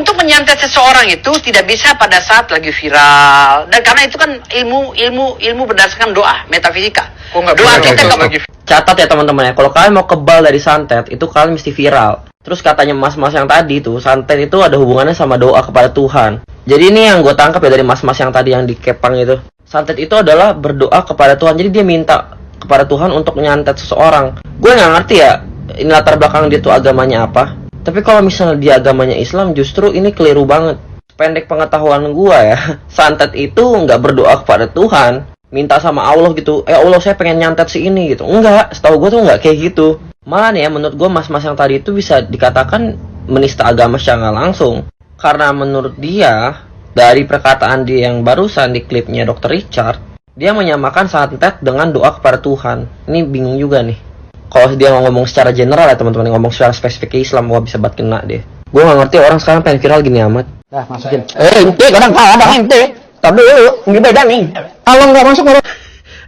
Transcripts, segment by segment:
Untuk menyantet seseorang itu tidak bisa pada saat lagi viral, dan karena itu kan ilmu berdasarkan doa metafisika. Doa kita lagi. Catat ya teman-teman ya, kalau kalian mau kebal dari santet itu kalian mesti viral. Terus katanya mas-mas yang tadi tuh, santet itu ada hubungannya sama doa kepada Tuhan. Jadi ini yang gue tangkap ya dari mas-mas yang tadi yang dikepang itu. Santet itu adalah berdoa kepada Tuhan. Jadi dia minta kepada Tuhan untuk nyantet seseorang. Gue nggak ngerti ya ini latar belakang dia tuh agamanya apa. Tapi kalau misalnya dia agamanya Islam, justru ini keliru banget. Pendek pengetahuan gue ya, santet itu nggak berdoa kepada Tuhan, minta sama Allah gitu. Allah saya pengen nyantet si ini gitu. Enggak, setahu gue tuh nggak kayak gitu. Malah nih ya, menurut gue mas-mas yang tadi itu bisa dikatakan menista agama secara langsung. Karena menurut dia, dari perkataan dia yang barusan di klipnya Dr. Richard, dia menyamakan santet dengan doa kepada Tuhan. Ini bingung juga nih. Kalau dia ngomong secara general ya teman-teman, ngomong secara spesifik ke Islam, gua bisa buat kena deh. Gue gak ngerti orang sekarang pengen viral gini amat. Nah, masukin. Ente kadang ada ente. Tapi dulu, ini beda nih. Kalau nggak masuk orang.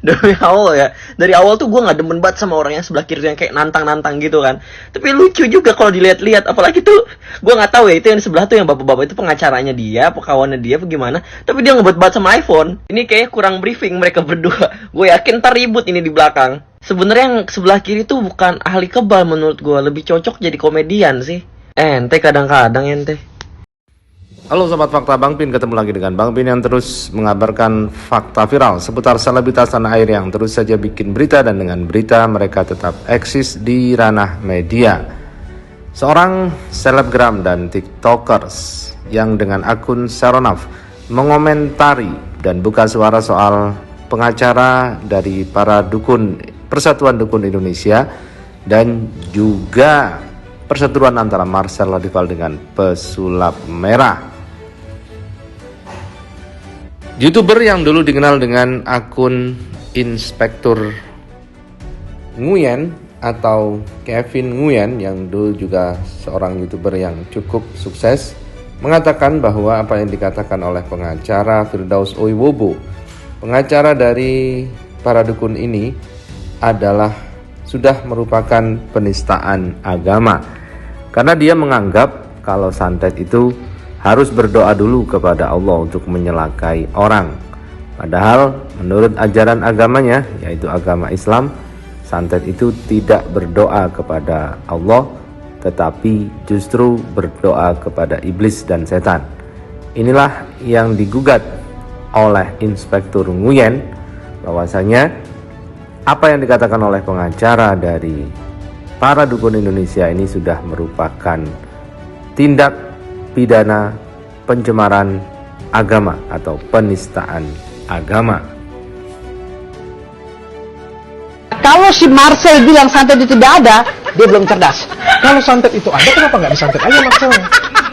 Demi Allah ya, dari awal tuh gue gak demen banget sama orang yang sebelah kiri yang kayak nantang-nantang gitu kan. Tapi lucu juga kalau dilihat-lihat, apalagi tuh gue nggak tahu ya itu yang di sebelah tuh yang bapak-bapak itu pengacaranya dia, pekawannya dia, bagaimana. Tapi dia ngebet banget sama iPhone. Ini kayak kurang briefing mereka berdua. Gue yakin ntar ribut ini di belakang. Sebenarnya yang sebelah kiri tuh bukan ahli kebal menurut gue, lebih cocok jadi komedian sih. Ente kadang-kadang ente. Halo Sobat Fakta, Bang Pin ketemu lagi dengan Bang Pin yang terus mengabarkan fakta viral seputar selebritas tanah air yang terus saja bikin berita, dan dengan berita mereka tetap eksis di ranah media. Seorang selebgram dan tiktokers yang dengan akun Seronaf mengomentari dan buka suara soal pengacara dari para dukun Persatuan Dukun Indonesia dan juga perseteruan antara Marcel Ladival dengan pesulap merah. YouTuber yang dulu dikenal dengan akun Inspektur Nguyen atau Kevin Nguyen, yang dulu juga seorang YouTuber yang cukup sukses, mengatakan bahwa apa yang dikatakan oleh pengacara Firdaus Oiwobo, pengacara dari para dukun ini, adalah sudah merupakan penistaan agama. Karena dia menganggap kalau santet itu harus berdoa dulu kepada Allah untuk menyelakai orang. Padahal menurut ajaran agamanya, yaitu agama Islam, santet itu tidak berdoa kepada Allah, tetapi justru berdoa kepada iblis dan setan. Inilah yang digugat oleh Inspektur Nguyen, bahwasanya apa yang dikatakan oleh pengacara dari para dukun Indonesia ini sudah merupakan tindak pidana pencemaran agama atau penistaan agama. Kalau si Marcel bilang santet itu tidak ada, dia belum cerdas. Kalau santet itu ada, kenapa nggak disantet aja Marcel?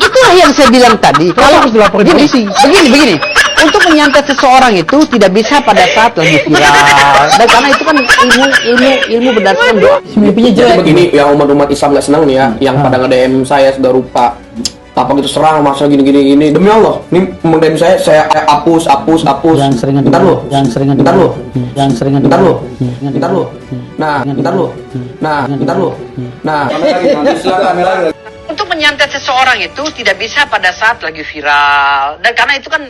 Itulah yang saya bilang tadi. Kalau harus dilaporin polisi. Begini. Untuk menyantet seseorang itu tidak bisa pada saat lagi viral. Dan karena itu kan ilmu berdasarkan doa. Mimpinya jelek. Begini, yang umat Islam nggak senang nih ya, yang pada nge-DM saya sudah rupa. Apa gitu serang masa gini. Demi Allah, ini meng-DM saya hapus. Bentar lu. Nah. Untuk menyantet seseorang itu tidak bisa pada saat lagi viral, dan karena itu kan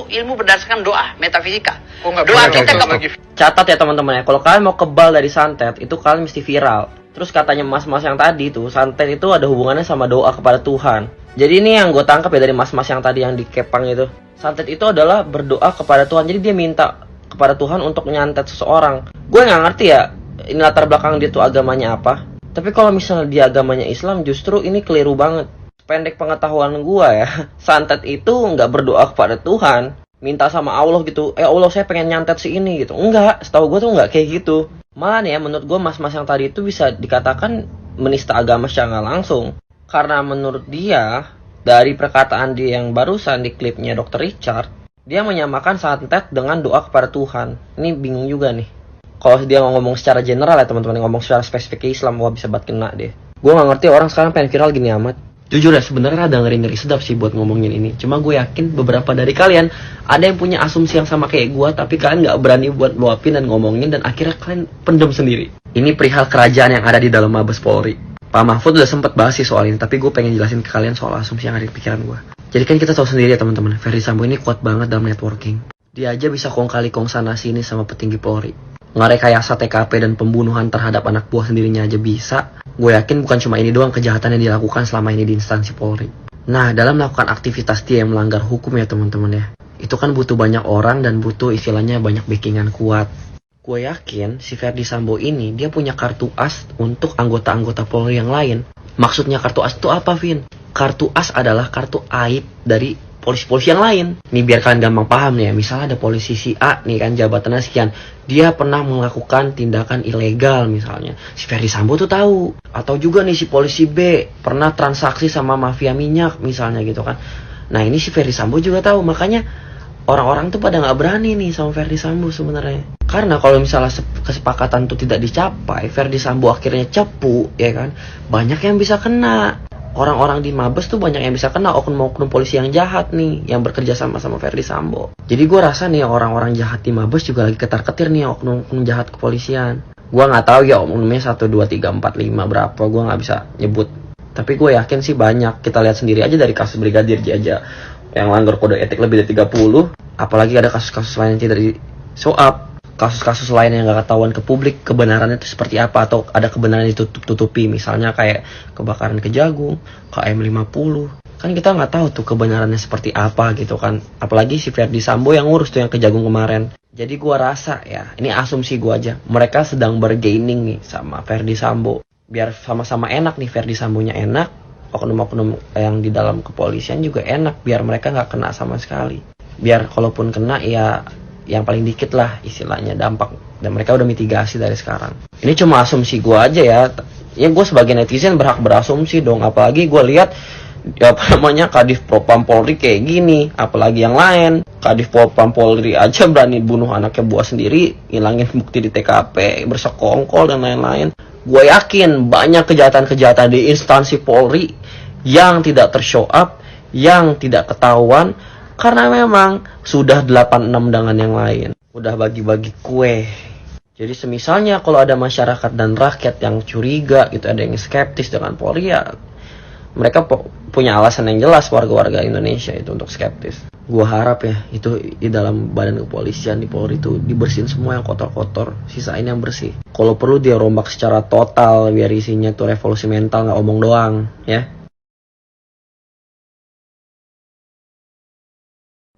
ilmu berdasarkan doa metafisika. Doa kita lagi. Catat ya teman-teman ya, kalau kalian mau kebal dari santet itu kalian mesti viral. Terus katanya mas-mas yang tadi tuh, santet itu ada hubungannya sama doa kepada Tuhan. Jadi ini yang gue tangkap ya dari mas-mas yang tadi yang dikepang itu. Santet itu adalah berdoa kepada Tuhan. Jadi dia minta kepada Tuhan untuk nyantet seseorang. Gue nggak ngerti ya ini latar belakang dia tuh agamanya apa. Tapi kalau misalnya dia agamanya Islam, justru ini keliru banget. Pendek pengetahuan gue ya, santet itu nggak berdoa kepada Tuhan, minta sama Allah gitu. Allah saya pengen nyantet si ini gitu. Enggak, setahu gue tuh nggak kayak gitu. Malah nih ya, menurut gue mas-mas yang tadi itu bisa dikatakan menista agama secara langsung. Karena menurut dia, dari perkataan dia yang barusan di klipnya Dr. Richard, dia menyamakan santet dengan doa kepada Tuhan. Ini bingung juga nih. Kalau dia ngomong secara general ya teman-teman, ngomong secara spesifik ke Islam, gua bisa buat kena deh. Gue gak ngerti orang sekarang pengen viral gini amat. Jujur ya, sebenarnya ada ngeri-ngeri sedap sih buat ngomongin ini. Cuma gue yakin beberapa dari kalian ada yang punya asumsi yang sama kayak gue, tapi kalian gak berani buat luapin dan ngomongin, dan akhirnya kalian pendem sendiri. Ini perihal kerajaan yang ada di dalam Mabes Polri. Pak Mahfud udah sempet bahas sih soal ini, tapi gue pengen jelasin ke kalian soal asumsi yang ada di pikiran gue. Jadi kan kita tahu sendiri ya teman-teman, Ferdy Sambo ini kuat banget dalam networking. Dia aja bisa kong kali kong sana sini sama petinggi Polri. Ngerekayasa TKP dan pembunuhan terhadap anak buah sendirinya aja bisa. Gue yakin bukan cuma ini doang kejahatan yang dilakukan selama ini di instansi Polri. Nah, dalam melakukan aktivitas dia yang melanggar hukum ya teman-teman ya, itu kan butuh banyak orang dan butuh istilahnya banyak backingan kuat. Gue yakin si Ferdy Sambo ini dia punya kartu as untuk anggota-anggota Polri yang lain. Maksudnya kartu as itu apa, Vin? Kartu as adalah kartu aib dari polisi-polisi yang lain. Nih biar kalian gampang paham nih ya. Misalnya ada polisi si A nih kan jabatannya sekian. Dia pernah melakukan tindakan ilegal misalnya. Si Ferdy Sambo tuh tahu. Atau juga nih si polisi B pernah transaksi sama mafia minyak misalnya gitu kan. Nah ini si Ferdy Sambo juga tahu. Makanya orang-orang tuh pada nggak berani nih sama Ferdy Sambo sebenarnya. Karena kalau misalnya kesepakatan itu tidak dicapai, Ferdy Sambo akhirnya cepu, ya kan? Banyak yang bisa kena. Orang-orang di Mabes tuh banyak yang bisa kena oknum-oknum polisi yang jahat nih, yang bekerja sama Ferdy Sambo. Jadi gue rasa nih orang-orang jahat di Mabes juga lagi ketar-ketir nih oknum-oknum jahat kepolisian. Gue nggak tahu ya oknumnya 1, 2, 3, 4, 5 berapa, gue nggak bisa nyebut. Tapi gue yakin sih banyak. Kita lihat sendiri aja dari kasus Brigadir J aja yang langgar kode etik lebih dari 30. Apalagi ada kasus-kasus lain yang tidak di-show-up. Kasus-kasus lain yang gak ketahuan ke publik kebenarannya itu seperti apa, atau ada kebenaran ditutup-tutupi, misalnya kayak kebakaran Kejagung, KM50. Kan kita nggak tahu tuh kebenarannya seperti apa gitu kan. Apalagi si Ferdy Sambo yang ngurus tuh yang Kejagung kemarin. Jadi gua rasa ya, ini asumsi gua aja, mereka sedang bergaining nih sama Ferdy Sambo. Biar sama-sama enak nih, Ferdy Sambonya enak, oknum-oknum yang di dalam kepolisian juga enak, biar mereka nggak kena sama sekali. Biar kalaupun kena ya yang paling dikit lah istilahnya dampak, dan mereka udah mitigasi dari sekarang. Ini cuma asumsi gue aja ya. Ya gue sebagai netizen berhak berasumsi dong, apalagi gue lihat ya apa namanya Kadif Propam Polri kayak gini, apalagi yang lain. Kadif Propam Polri aja berani bunuh anaknya buah sendiri, hilangin bukti di TKP, bersekongkol dan lain-lain. Gue yakin banyak kejahatan-kejahatan di instansi Polri yang tidak tershow up, yang tidak ketahuan, karena memang sudah 86 dengan yang lain. Udah bagi-bagi kue. Jadi semisalnya kalau ada masyarakat dan rakyat yang curiga gitu, ada yang skeptis dengan Polri ya, mereka punya alasan yang jelas warga-warga Indonesia itu untuk skeptis. Gua harap ya itu di dalam badan kepolisian di Polri itu dibersihin semua yang kotor-kotor, sisain yang bersih. Kalau perlu dia rombak secara total biar isinya tuh revolusi mental, nggak omong doang ya.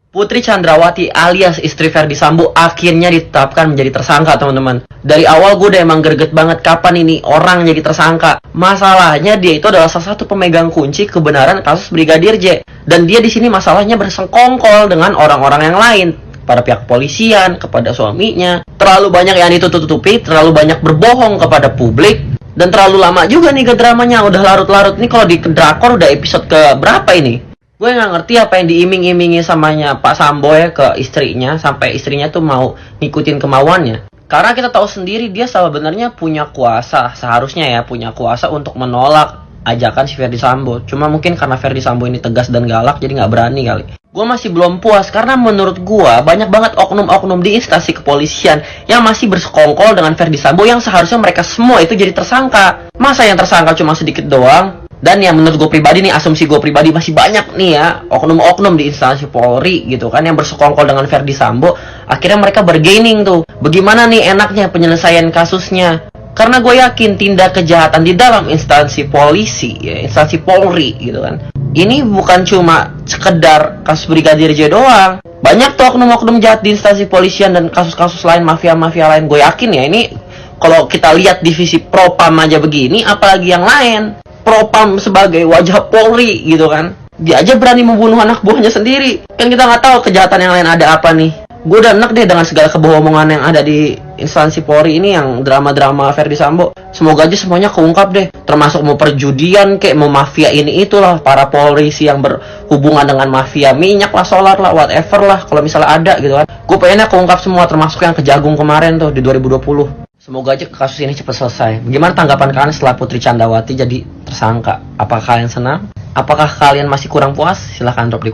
Putri Chandrawati alias istri Ferdy Sambo akhirnya ditetapkan menjadi tersangka, teman-teman. Dari awal gue udah emang greget banget kapan ini orang jadi tersangka. Masalahnya dia itu adalah salah satu pemegang kunci kebenaran kasus Brigadir J. Dan dia di sini masalahnya bersengkongkol dengan orang-orang yang lain, pada pihak kepolisian, kepada suaminya. Terlalu banyak yang ditutup-tutupi, terlalu banyak berbohong kepada publik, dan terlalu lama juga nih dramanya, udah larut-larut. Nih kalau di drakor udah episode ke berapa ini? Gue nggak ngerti apa yang diiming-imingi samanya Pak Sambo ya ke istrinya, sampai istrinya tuh mau ngikutin kemauannya. Karena kita tahu sendiri dia sebenarnya punya kuasa, seharusnya ya punya kuasa untuk menolak ajakan si Ferdy Sambo. Cuma mungkin karena Ferdy Sambo ini tegas dan galak jadi nggak berani kali. Gue masih belum puas karena menurut gue banyak banget oknum-oknum di instansi kepolisian yang masih bersekongkol dengan Ferdy Sambo yang seharusnya mereka semua itu jadi tersangka. Masa yang tersangka cuma sedikit doang? Dan yang menurut gue pribadi nih, asumsi gue pribadi masih banyak nih ya oknum-oknum di instansi Polri gitu kan yang bersekongkol dengan Ferdy Sambo. Akhirnya mereka bergaining tuh, bagaimana nih enaknya penyelesaian kasusnya. Karena gue yakin tindak kejahatan di dalam instansi polisi ya, instansi Polri gitu kan, ini bukan cuma sekedar kasus Brigadir J doang. Banyak tuh oknum-oknum jahat di instansi polisian dan kasus-kasus lain, mafia-mafia lain. Gue yakin ya ini kalau kita lihat divisi Propam aja begini, apalagi yang lain. Propam sebagai wajah Polri gitu kan, dia aja berani membunuh anak buahnya sendiri. Kan kita nggak tahu kejahatan yang lain ada apa nih. Gue udah enak deh dengan segala kebohongan yang ada di instansi Polri ini, yang drama-drama Ferdy Sambo. Semoga aja semuanya keungkap deh, termasuk mau perjudian kayak mau mafia ini itulah, para polisi yang berhubungan dengan mafia minyak lah, solar lah, whatever lah, kalau misalnya ada gitu kan. Gue pengennya keungkap semua, termasuk yang Kejagung kemarin tuh di 2020. Semoga aja kasus ini cepat selesai. Bagaimana tanggapan kalian setelah Putri Chandrawati jadi tersangka? Apakah kalian senang? Apakah kalian masih kurang puas? Silahkan drop di